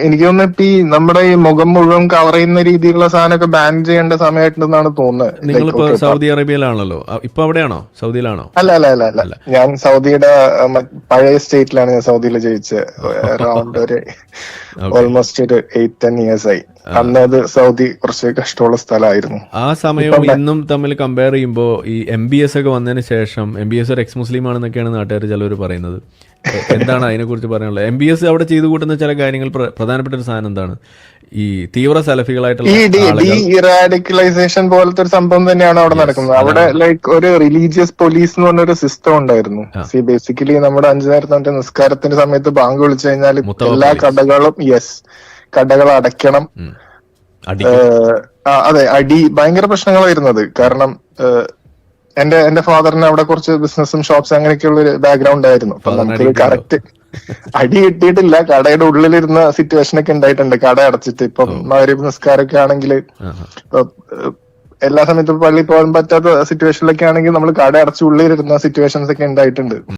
എനിക്ക് തോന്നുന്നു ഇപ്പൊ ഈ നമ്മുടെ ഈ മുഖം മുഴുവൻ കവർ ചെയ്യുന്ന രീതിയിലുള്ള സാധനമൊക്കെ ബാൻ ചെയ്യേണ്ട സമയമായിട്ടുണ്ടെന്നാണ് തോന്നുന്നത്. നിങ്ങളിപ്പോ സൗദി അറേബ്യയിലാണല്ലോ, ഇപ്പൊ അവിടെയാണോ, സൗദിയിലാണോ? അല്ല, ഞാൻ സൗദിയുടെ പഴയ സ്റ്റേറ്റിലാണ് ഞാൻ സൗദിയിൽ ജയിച്ചത്. അറൗണ്ട് ഒരു ഓൾമോസ്റ്റ് ഒരു 8-10 years ആയി. അന്ന് അത് സൗദി കുറച്ച് കഷ്ടമുള്ള സ്ഥലമായിരുന്നു. ആ സമയവും ഇന്നും തമ്മിൽ കമ്പയർ ചെയ്യുമ്പോൾ ഈ MBS ഒക്കെ വന്നതിന് ശേഷം, MBS ഒരു എക്സ് മുസ്ലിം ആണെന്നൊക്കെയാണ് നാട്ടുകാർ ചിലവർ പറയുന്നത്. എന്താണ് അതിനെക്കുറിച്ച് പറയാനുള്ളത്? MBS അവിടെ ചെയ്തു കൂട്ടുന്ന ചില കാര്യങ്ങൾ, പ്രധാനപ്പെട്ട ഒരു സാധനം എന്താണ്? ഈ തീവ്ര സലഫികളായിട്ടുള്ള റാഡിക്കലൈസേഷൻ പോലത്തെ ഒരു സംഭവം തന്നെയാണ് അവിടെ നടക്കുന്നത്. അവിടെ ലൈക്ക് ഒരു റിലീജിയസ് പോലീസ് എന്ന് പറഞ്ഞൊരു സിസ്റ്റം ഉണ്ടായിരുന്നു. ബേസിക്കലി നമ്മുടെ 5 നേരത്തെ നിസ്കാരത്തിന്റെ സമയത്ത് ബാങ്ക് വിളിച്ചു കഴിഞ്ഞാൽ എല്ലാ കടകളും കടകൾ അടയ്ക്കണം. അതെ, അടി ഭയങ്കര പ്രശ്നങ്ങളായിരുന്നത്. കാരണം എന്റെ ഫാദറിന് അവിടെ കുറച്ച് ബിസിനസ്സും ഷോപ്സ് അങ്ങനെയൊക്കെയുള്ള ഒരു ബാക്ക്ഗ്രൗണ്ട് ആയിരുന്നു. അപ്പൊ നമുക്ക് കറക്റ്റ് അടി കിട്ടിയിട്ടില്ല, കടയുടെ ഉള്ളിലിരുന്ന സിറ്റുവേഷൻ ഒക്കെ ഉണ്ടായിട്ടുണ്ട്. കട അടച്ചിട്ട് ഇപ്പം മഗ്‌രിബ് നിസ്കാരമൊക്കെ ആണെങ്കിൽ, എല്ലാ സമയത്തും പള്ളിയിൽ പോകാൻ പറ്റാത്ത സിറ്റുവേഷനിലൊക്കെ ആണെങ്കിൽ നമ്മൾ കട അടച്ച് ഉള്ളിലിരുന്ന സിറ്റുവേഷൻസ് ഒക്കെ ഉണ്ടായിട്ടുണ്ട്.